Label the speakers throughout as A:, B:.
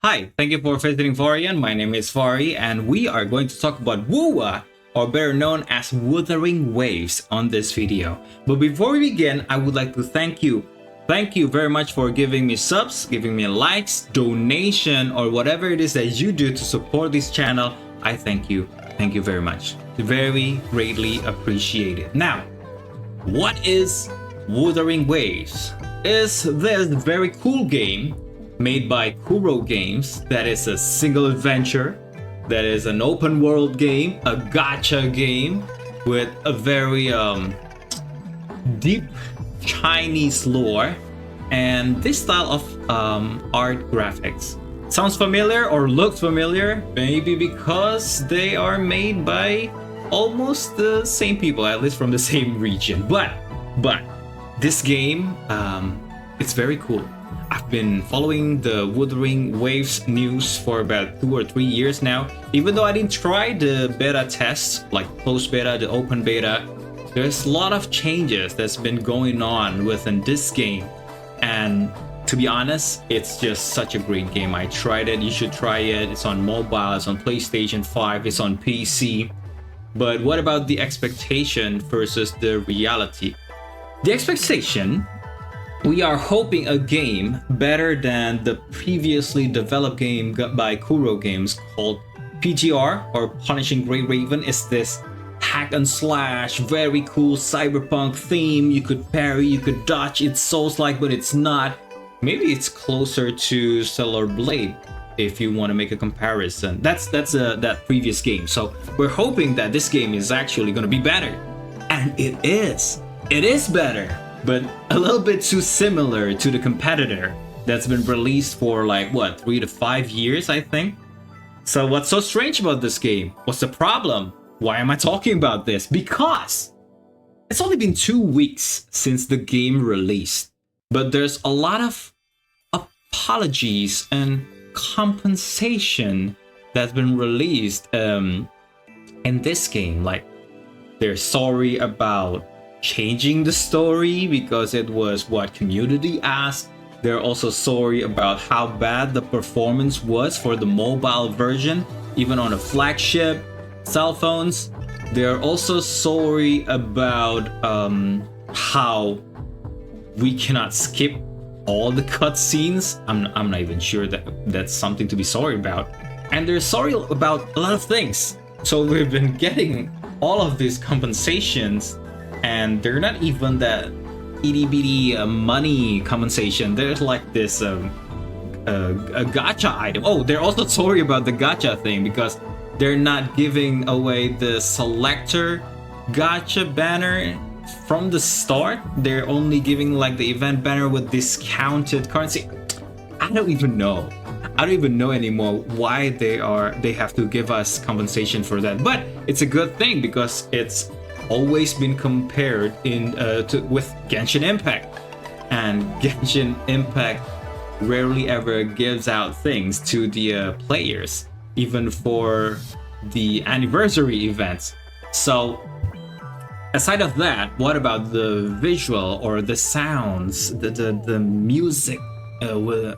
A: Hi, thank you for visiting Varian. My name is Vari, and we are going to talk about WUA, or better known as Wuthering Waves, on this video. But before we begin, I would like to thank you. Thank you very much for giving me subs, giving me likes, donation, or whatever it is that you do to support this channel. I thank you. Thank you very much. Very greatly appreciated. Now, what is Wuthering Waves? Is this very cool game made by Kuro Games that is a single adventure, that is an open world game, a gacha game with a very deep Chinese lore and this style of art graphics. Sounds familiar or looks familiar? Maybe because they are made by almost the same people, at least from the same region. But this game, it's very cool. I've been following the Wuthering Waves news for about 2 or 3 years now. Even though I didn't try the beta tests, like closed beta, the open beta, there's a lot of changes that's been going on within this game. And to be honest, it's just such a great game. I tried it, you should try it. It's on mobile, it's on PlayStation 5, it's on PC. But what about the expectation versus the reality? The expectation, we are hoping a game better than the previously developed game by Kuro Games called PGR, or Punishing Gray Raven. Is this hack and slash, very cool cyberpunk theme. You could parry, you could dodge. It's Souls-like, but it's not. Maybe it's closer to Stellar Blade if you want to make a comparison. That's that previous game. So we're hoping that this game is actually going to be better, and it is. It is better, but a little bit too similar to the competitor that's been released for like what, 3 to 5 years, I think. So what's so strange about this game? What's the problem? Why am I talking about this? Because it's only been 2 weeks since the game released, but there's a lot of apologies and compensation that's been released in this game. Like, they're sorry about changing the story because it was what community asked. They're also sorry about how bad the performance was for the mobile version, even on a flagship cell phones. They're also sorry about how we cannot skip all the cutscenes. I'm not even sure that that's something to be sorry about. And they're sorry about a lot of things. So we've been getting all of these compensations, and they're not even that itty bitty money compensation. There's like this a gacha item. Oh, they're also sorry about the gacha thing because they're not giving away the selector gacha banner from the start. They're only giving like the event banner with discounted currency. I don't even know anymore why they have to give us compensation for that. But it's a good thing because it's always been compared with Genshin Impact, and Genshin Impact rarely ever gives out things to the players, even for the anniversary events. So aside of that, what about the visual or the sounds, the music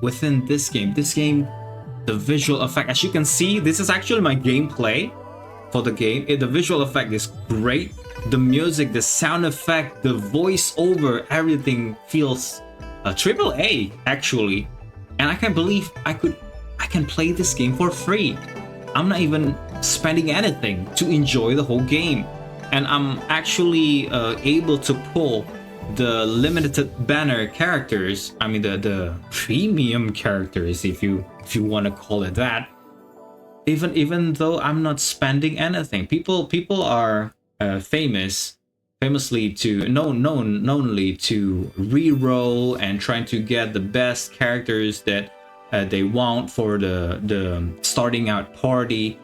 A: within this game? This game, the visual effect, as you can see, this is actually my gameplay for the game. The visual effect is great. The music, the sound effect, the voiceover, everything feels triple A actually. And I can't believe I can play this game for free. I'm not even spending anything to enjoy the whole game. And I'm actually able to pull the limited banner characters. I mean the premium characters, if you want to call it that. Even though I'm not spending anything, people are famously to knownly to reroll and trying to get the best characters that they want for the starting out party,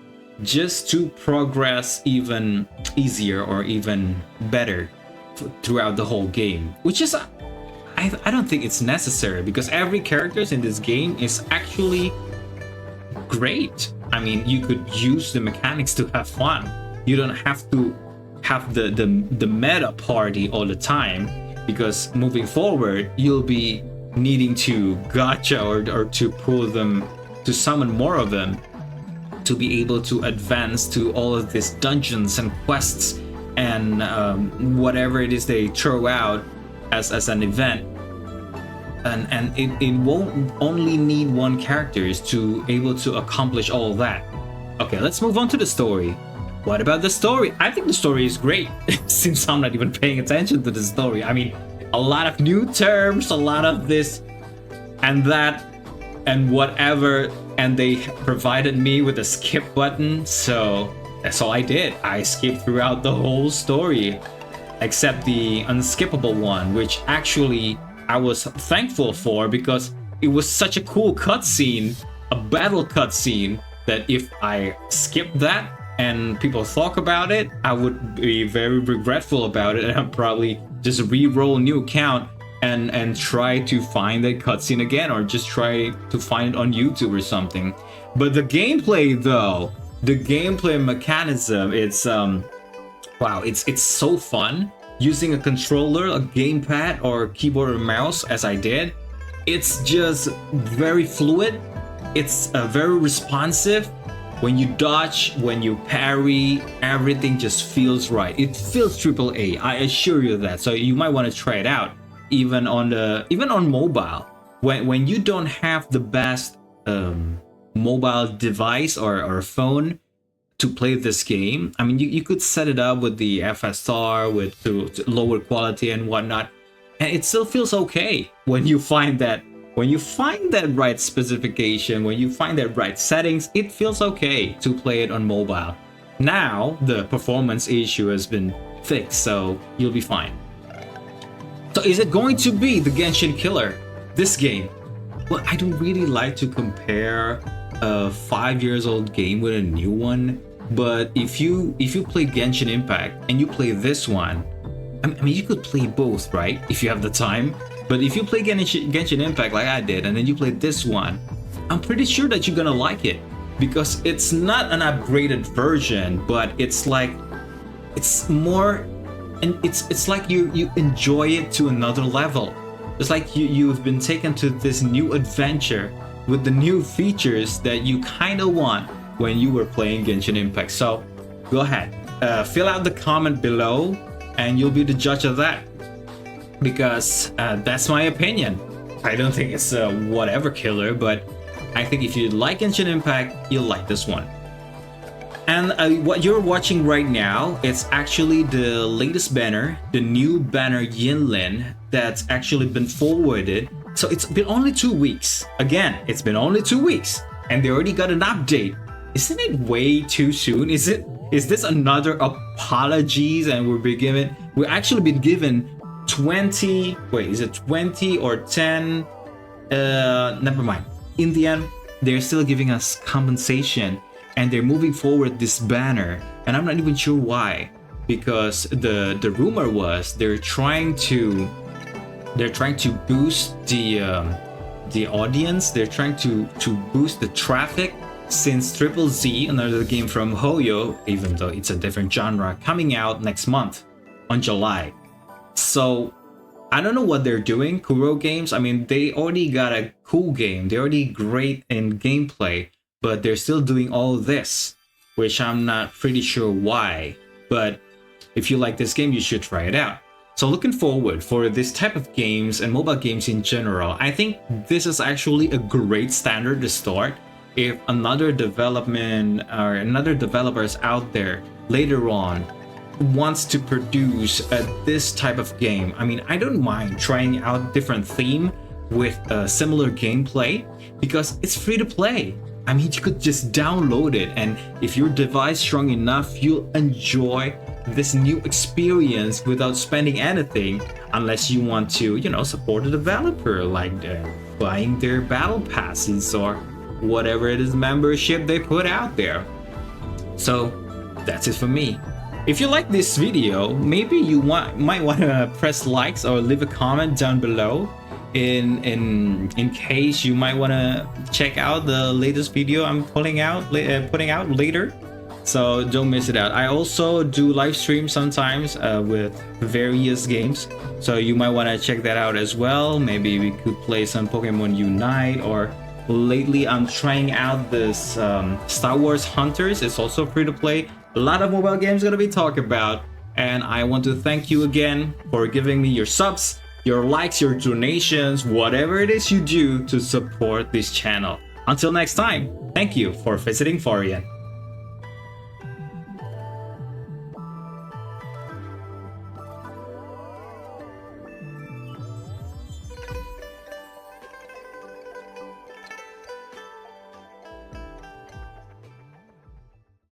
A: just to progress even easier or even better throughout the whole game, which is I don't think it's necessary, because every characters in this game is actually great. I mean, you could use the mechanics to have fun. You don't have to have the meta party all the time, because moving forward you'll be needing to gacha or to pull them to summon more of them, to be able to advance to all of these dungeons and quests and whatever it is they throw out as an event. And it won't only need one character to able to accomplish all that. Okay, let's move on to the story. What about the story? I think the story is great, since I'm not even paying attention to the story. I mean, a lot of new terms, a lot of this and that and whatever, and they provided me with a skip button, so that's all I did. I skipped throughout the whole story, except the unskippable one, which actually I was thankful for, because it was such a cool cutscene, a battle cutscene, that if I skipped that and people talk about it, I would be very regretful about it, and I'd probably just re-roll a new account and try to find that cutscene again, or just try to find it on YouTube or something. But the gameplay though, the gameplay mechanism, it's wow, it's so fun. Using a controller, a gamepad, or keyboard or mouse, as I did, it's just very fluid. It's very responsive. When you dodge, when you parry, everything just feels right. It feels AAA, I assure you that. So you might want to try it out, even on mobile. When you don't have the best mobile device or phone to play this game, I mean, you could set it up with the FSR with to lower quality and whatnot, and it still feels okay when you find that right specification, when you find that right settings. It feels okay to play it on mobile. Now the performance issue has been fixed, so you'll be fine. So is it going to be the Genshin killer, this game? Well, I don't really like to compare a 5-year-old game with a new one. But if you play Genshin Impact and you play this one, I mean, you could play both, right? If you have the time. But if you play Genshin Impact like I did, and then you play this one, I'm pretty sure that you're gonna like it, because it's not an upgraded version, but it's like, it's more, and it's like you enjoy it to another level. It's like you've been taken to this new adventure with the new features that you kind of want when you were playing Genshin Impact. So go ahead, fill out the comment below, and you'll be the judge of that, because that's my opinion. I don't think it's a whatever killer, but I think if you like Genshin Impact, you'll like this one. And what you're watching right now, it's actually the latest banner, the new banner Yinlin, that's actually been forwarded. So it's been only 2 weeks. Again, it's been only 2 weeks, and they already got an update. Isn't it way too soon? Is this another apologies, and we're actually been given 20, wait, is it 20 or 10? Never mind. In the end, they're still giving us compensation, and they're moving forward this banner, and I'm not even sure why, because the rumor was they're trying to boost the audience. They're trying to boost the traffic, since Triple Z, another game from Hoyo, even though it's a different genre, coming out next month on July. So I don't know what they're doing, Kuro Games. I mean, they already got a cool game, they're already great in gameplay, but they're still doing all this, which I'm not pretty sure why. But if you like this game, you should try it out. So looking forward for this type of games and mobile games in general, I think this is actually a great standard to start. If another development or another developers out there later on wants to produce this type of game, I mean, I don't mind trying out different theme with a similar gameplay, because it's free to play. I mean, you could just download it, and if your device strong enough, you'll enjoy this new experience without spending anything, unless you want to, you know, support a developer, like buying their battle passes or whatever it is membership they put out there. So that's it for me. If you like this video, maybe you might want to press likes or leave a comment down below in case you might want to check out the latest video I'm putting out later. So don't miss it out. I also do live streams sometimes with various games, so you might want to check that out as well. Maybe we could play some Pokemon Unite or Lately, I'm trying out this Star Wars Hunters. It's also free to play. A lot of mobile games gonna be talked about. And I want to thank you again for giving me your subs, your likes, your donations, whatever it is you do to support this channel. Until next time, thank you for visiting Forian.